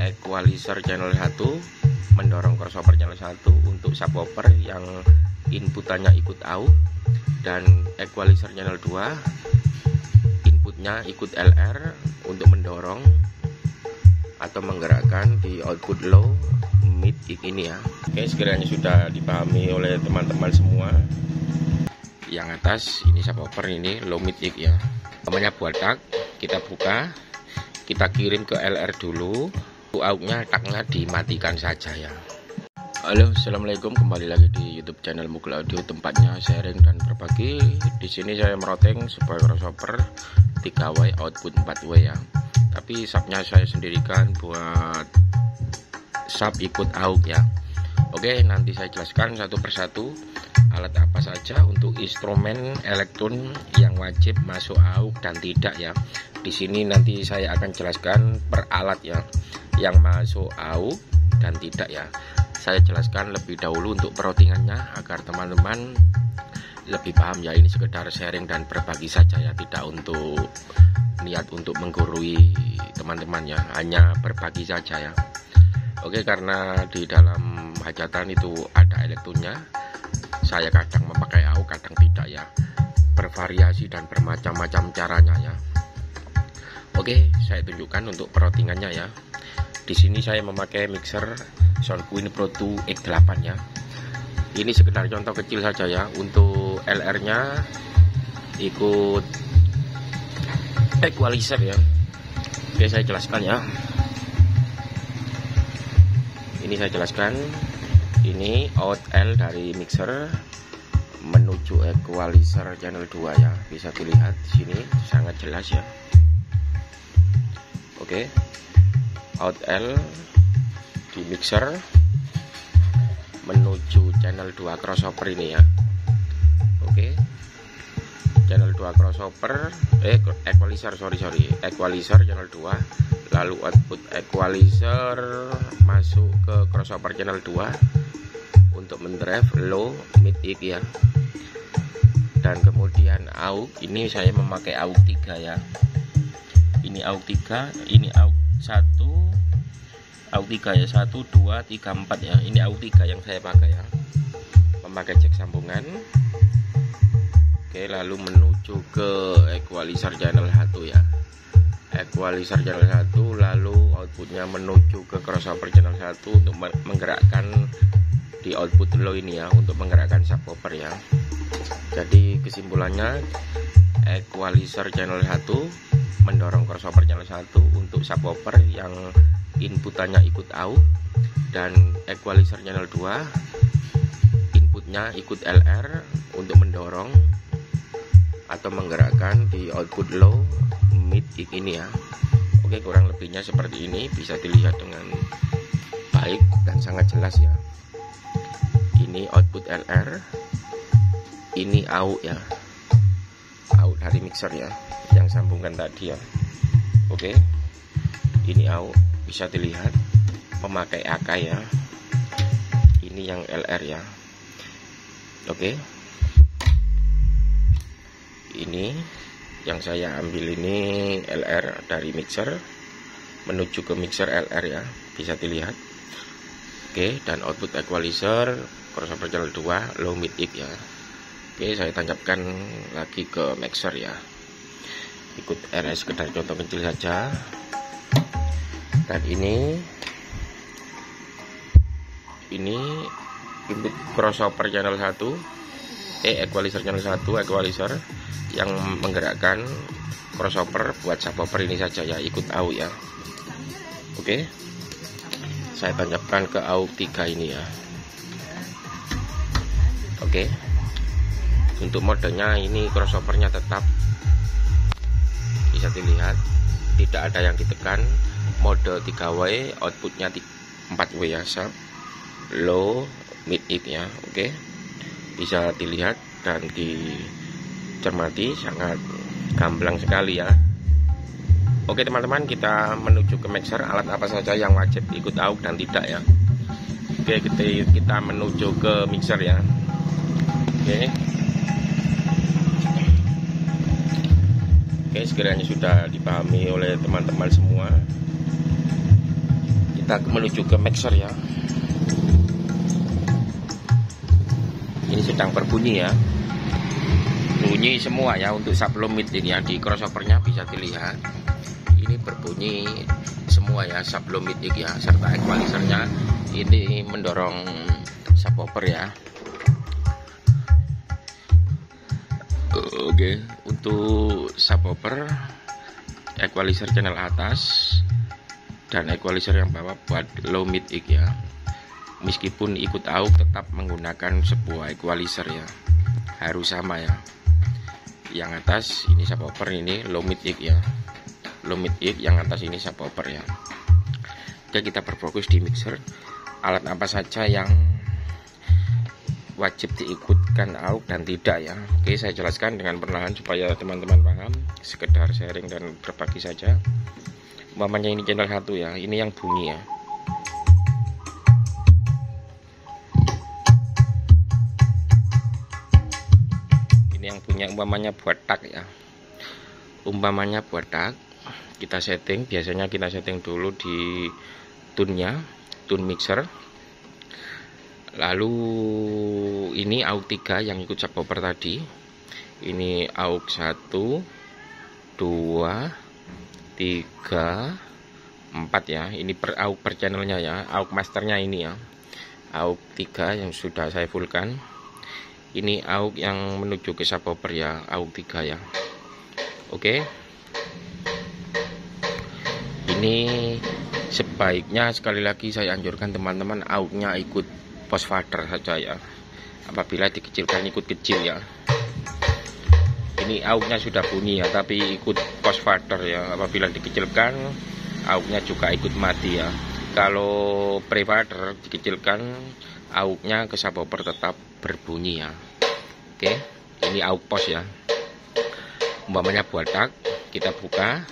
equalizer channel 1 mendorong crossover channel 1 untuk subwoofer yang inputannya ikut AUX, dan equalizer channel 2 inputnya ikut LR untuk mendorong atau menggerakkan di output low mid ini ya. Oke, sekiranya sudah dipahami oleh teman-teman semua. Yang atas ini subwoofer, ini low mid ya. Namanya buatak, kita buka, kita kirim ke LR dulu. AUX-nya taknya dimatikan saja ya. Halo, assalamualaikum, kembali lagi di YouTube channel Mugul Audio, tempatnya sharing dan berbagi. Di sini saya meroteng sebuah crossover 3W output 4W ya. Tapi subnya saya sendirikan buat sub ikut AUX ya. Oke, nanti saya jelaskan satu persatu alat apa saja untuk instrumen elektron yang wajib masuk AUX dan tidak ya. Di sini nanti saya akan jelaskan per alat ya, yang masuk AUX dan tidak ya. Saya jelaskan lebih dahulu untuk peroutingannya agar teman-teman lebih paham ya. Ini sekedar sharing dan berbagi saja ya, tidak untuk niat untuk menggurui teman-teman ya, hanya berbagi saja ya. Oke, karena di dalam hajatan itu ada elektronnya, saya kadang memakai AUX, kadang tidak ya, bervariasi dan bermacam-macam caranya ya. Oke, saya tunjukkan untuk peroutingannya ya. Di sini saya memakai mixer Soundqueen Pro 2 X8 ya. Ini sekedar contoh kecil saja ya. Untuk LR-nya ikut equalizer ya. Oke, saya jelaskan ya. Ini saya jelaskan. Ini out L dari mixer menuju equalizer channel 2 ya. Bisa dilihat di sini sangat jelas ya. Oke. Out L di mixer menuju channel 2 crossover ini ya. Oke. Channel 2 crossover equalizer equalizer channel 2, lalu output equalizer masuk ke crossover channel 2 untuk mendrive low mid ya. Dan kemudian AUX ini saya memakai AUX 3 ya. Ini AUX 3, ini AUX 1, AUX 3 ya, 1, 2, 3, 4 ya. Ini AUX 3 yang saya pakai ya. Memakai jack sambungan. Oke, lalu menuju ke equalizer channel 1 ya. Equalizer channel 1, lalu outputnya menuju ke crossover channel 1 untuk menggerakkan di output low ini ya, untuk menggerakkan subwoofer ya. Jadi kesimpulannya, equalizer channel 1 mendorong crossover channel 1 untuk subwoofer yang inputannya ikut AUX, dan equalizer channel 2 inputnya ikut LR untuk mendorong atau menggerakkan di output low mid ini ya. Oke, kurang lebihnya seperti ini, bisa dilihat dengan baik dan sangat jelas ya. Ini output LR, ini AUX ya, AUX dari mixer ya, yang sambungan tadi ya. Oke, ini AUX, bisa dilihat memakai AK ya. Ini yang LR ya. Oke, ini yang saya ambil ini LR dari mixer menuju ke mixer LR ya, bisa dilihat. Oke, dan output equalizer crossover channel 2 low mid ya. Oke, saya tancapkan lagi ke mixer ya. Ikut RS, sekedar contoh kecil saja. Dan ini input crossover channel 1, equalizer channel 1, equalizer yang menggerakkan crossover buat subwoofer ini saja ya, ikut AUX ya. Oke, saya tancapkan ke AUX 3 ini ya. Oke, untuk modenya ini crossovernya tetap bisa dilihat, tidak ada yang ditekan. Mode 3W, outputnya 4W ya, sub low mid ya. Oke, bisa dilihat dan dicermati, sangat gamblang sekali ya. Oke teman-teman, kita menuju ke mixer. Alat apa saja yang wajib ikut AUX dan tidak ya. Oke, kita menuju ke mixer ya. Oke, sekiranya sudah dipahami oleh teman-teman semua. Kita menuju ke mixer ya. Ini sedang berbunyi ya, bunyi semua ya. Untuk sablon mid ini ya, di crossovernya bisa dilihat ini berbunyi semua ya, sablon mid ya, serta equalizernya ini mendorong subwoofer ya. Oke, untuk subwoofer equalizer channel atas dan equalizer yang bawah buat low mid ya. Meskipun ikut AUX tetap menggunakan sebuah equalizer ya, harus sama ya. Yang atas ini subwoofer, ini low mid ya, low mid yang atas ini subwoofer ya. Oke, kita berfokus di mixer. Alat apa saja yang wajib diikutkan AUX dan tidak ya. Oke, saya jelaskan dengan perlahan supaya teman-teman paham, sekedar sharing dan berbagi saja. Umpamanya ini channel 1 ya, ini yang bunyi ya. Yang punya umpamanya buat tak ya, umpamanya buat tak kita setting, biasanya kita setting dulu di tune-nya, tune mixer. Lalu ini AUX 3 yang ikut subwoofer tadi, ini AUX 1 2 3 4 ya, ini per AUX per channelnya ya. AUX masternya ini ya, AUX 3 yang sudah saya fullkan. Ini AUX yang menuju ke subwoofer ya, AUX 3 ya. Oke. Ini sebaiknya sekali lagi saya anjurkan teman-teman AUX-nya ikut post fader saja ya. Apabila dikecilkan ikut kecil ya. Ini AUX-nya sudah bunyi ya, tapi ikut post fader ya. Apabila dikecilkan AUX-nya juga ikut mati ya. Kalau pre fader dikecilkan AUX-nya ke subwoofer tetap berbunyi ya. Oke, ini AUX post ya. Umpamanya buat tak, kita buka,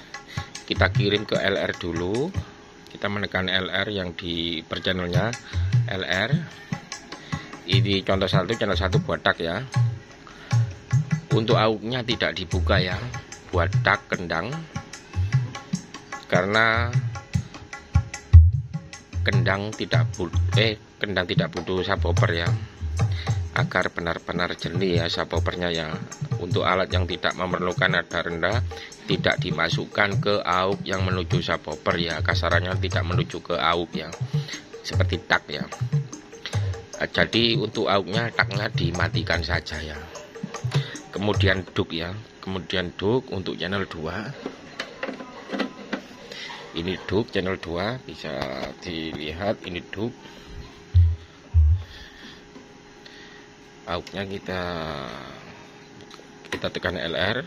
kita kirim ke LR dulu. Kita menekan LR yang di per channelnya, LR. Ini contoh 1, channel 1 buat tak ya. Untuk AUX-nya tidak dibuka ya, buat tak kendang, karena kendang tidak butuh subwoofer ya, agar benar-benar jernih ya subwoofernya ya. Untuk alat yang tidak memerlukan nada rendah tidak dimasukkan ke AUX yang menuju subwoofer ya, kasarannya tidak menuju ke AUX ya, seperti tak ya. Jadi untuk AUX-nya, taknya dimatikan saja ya. Kemudian DUC ya, kemudian DUC untuk channel 2. Ini DUC channel 2, bisa dilihat ini DUC. AUX-nya kita tekan LR.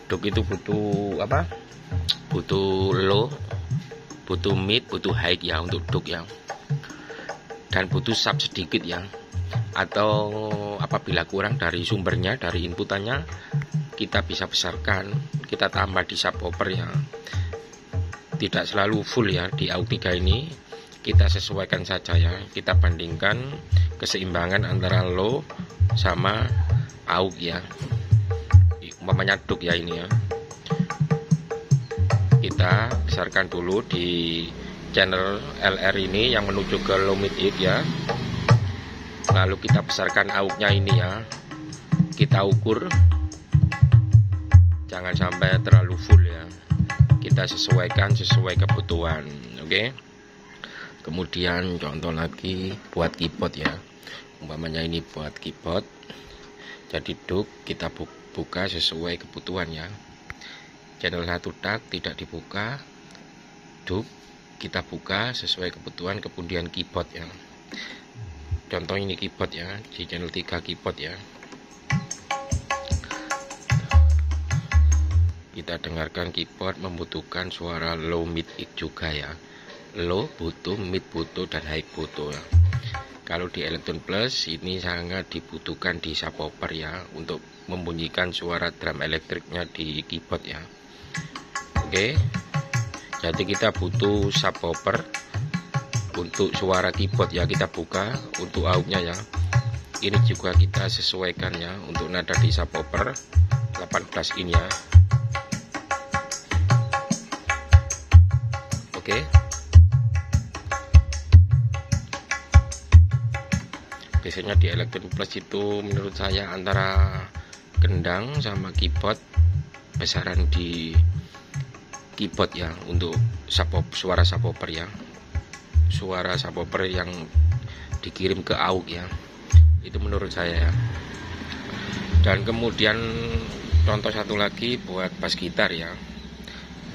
DUC itu butuh apa? Butuh low, butuh mid, butuh high ya untuk DUC ya. Dan butuh sub sedikit ya. Atau apabila kurang dari sumbernya, dari inputannya, kita bisa besarkan, kita tambah di subwoofer ya. Tidak selalu full ya di AUX 3 ini. Kita sesuaikan saja ya. Kita bandingkan keseimbangan antara low sama AUX ya. Umpamanya DUC ya ini ya. Kita besarkan dulu di channel LR ini yang menuju ke low mid ya. Lalu kita besarkan AUX-nya ini ya. Kita ukur, jangan sampai terlalu full ya. Kita sesuaikan sesuai kebutuhan. Oke. Kemudian contoh lagi buat keyboard ya. Umpamanya ini buat keyboard. Jadi DUC kita buka sesuai kebutuhan ya. Channel 1 tak tidak dibuka. DUC kita buka sesuai kebutuhan. Kemudian keyboard ya. Contoh ini keyboard ya, di channel 3 keyboard ya. Kita dengarkan keyboard membutuhkan suara low mid juga ya. Low butuh, mid butuh, dan high butuh ya. Kalau di Elektron Plus ini sangat dibutuhkan di subwoofer ya, untuk membunyikan suara drum elektriknya di keyboard ya. Oke. Jadi kita butuh subwoofer untuk suara keyboard ya, kita buka untuk AUX-nya ya. Ini juga kita sesuaikan ya untuk nada di subwoofer 18 in ya. Oke. Biasanya di Elektron Plus itu menurut saya antara gendang sama keyboard, besaran di keyboard ya untuk suara subwoofer ya, suara subwoofer yang dikirim ke AUX ya, itu menurut saya ya. Dan kemudian contoh satu lagi buat bass gitar ya,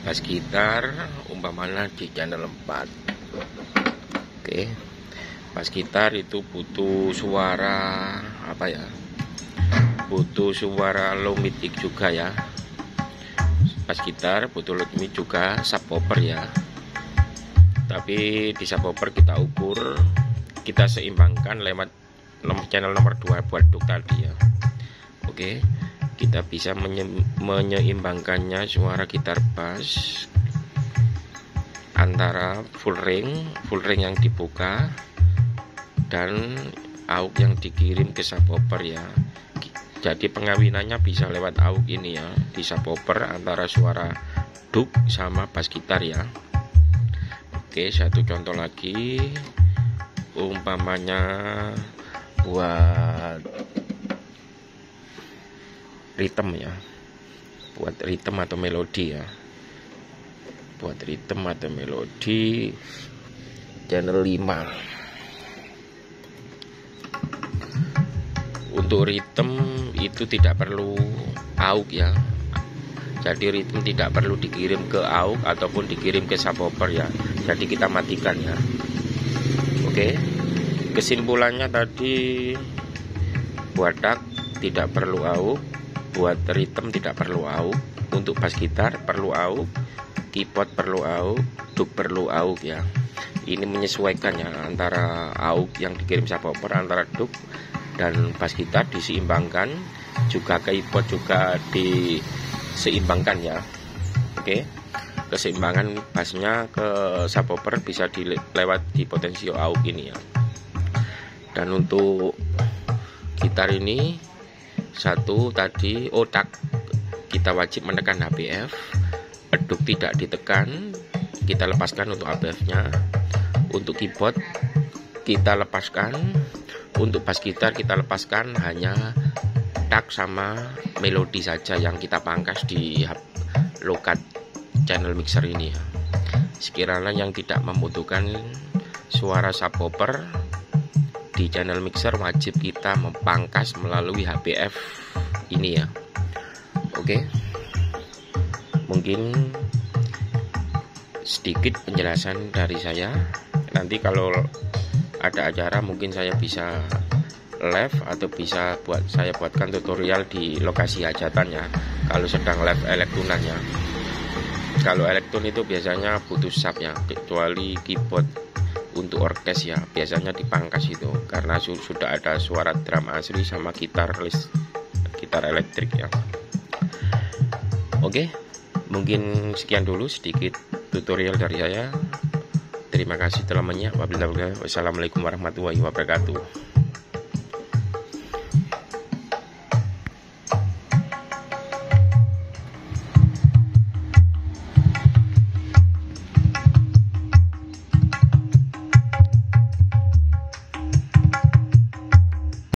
bass gitar umpamanya di channel 4. Oke, bass gitar itu butuh suara apa ya, butuh suara low mid juga ya. Bass gitar butuh low mid juga subwoofer ya, tapi di subwoofer kita ukur, kita seimbangkan lewat channel nomor 2 buat duk tadi ya. Oke, kita bisa menyeimbangkannya suara gitar bass antara full ring yang dibuka dan AUX yang dikirim ke subwoofer ya. Jadi pengawinannya bisa lewat AUX ini ya, di subwoofer antara suara duk sama bass gitar ya. Oke, satu contoh lagi, umpamanya buat ritme ya, buat ritme atau melodi ya, buat ritme atau melodi channel 5. Untuk ritme itu tidak perlu AUX ya, jadi ritme tidak perlu dikirim ke AUX ataupun dikirim ke subwoofer ya, jadi kita matikan ya. Oke, kesimpulannya tadi buat DAC tidak perlu AUX, buat ritme tidak perlu AUX, untuk bass gitar perlu AUX, keyboard perlu AUX, duk perlu AUX ya. Ini menyesuaikan ya antara AUX yang dikirim subwoofer, antara duk dan bass gitar diseimbangkan, juga keyboard juga diseimbangkan ya. Oke, keseimbangan bassnya ke subwoofer bisa lewat di potensio AUX ini ya. Dan untuk gitar ini satu tadi otak kita wajib menekan HBF, duk tidak ditekan, kita lepaskan untuk ABF-nya. Untuk keyboard kita lepaskan, untuk bass gitar kita lepaskan hanya tak sama melodi saja yang kita pangkas di lokat channel mixer ini ya. Sekiranya yang tidak membutuhkan suara subwoofer di channel mixer, wajib kita memangkas melalui HBF ini ya. Oke, mungkin sedikit penjelasan dari saya. Nanti kalau ada acara mungkin saya bisa live atau bisa saya buatkan tutorial di lokasi hajatannya kalau sedang live elektronannya. Kalau elektron itu biasanya butuh sub ya, kecuali keyboard untuk orkes ya, biasanya dipangkas itu karena sudah ada suara drum asli sama gitar elektrik ya. Oke, mungkin sekian dulu sedikit tutorial dari saya. Terima kasih telah menyimak. Wassalamualaikum warahmatullahi wabarakatuh.